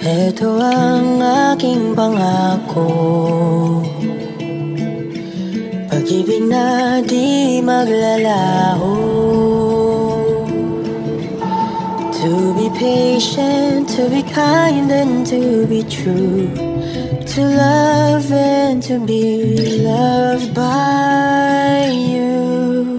Ito ang aking pangako, pag-ibig na di maglalaho. To be patient, to be kind and to be true, to love and to be loved by you.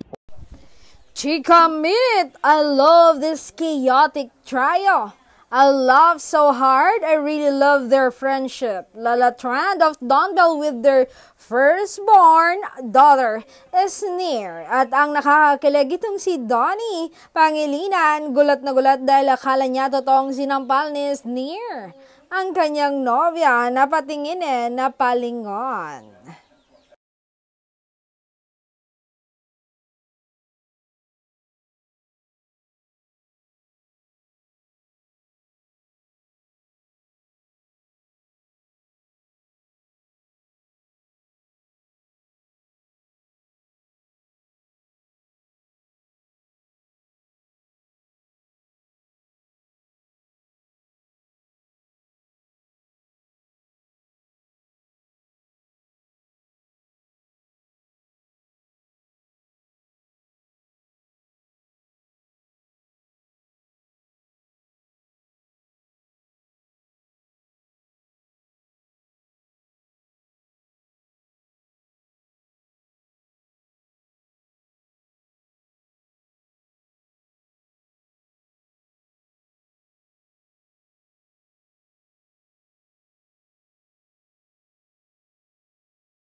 Chika Minute! I love this chaotic trio. I laugh so hard, I really love their friendship. Lala Trand of Donbell with their firstborn daughter is near. At ang nakakakilig itong si Donnie Pangilinan, gulat na gulat dahil akala niya totoong sinampal ni Sneer ang kanyang nobya na patinginin na palingon.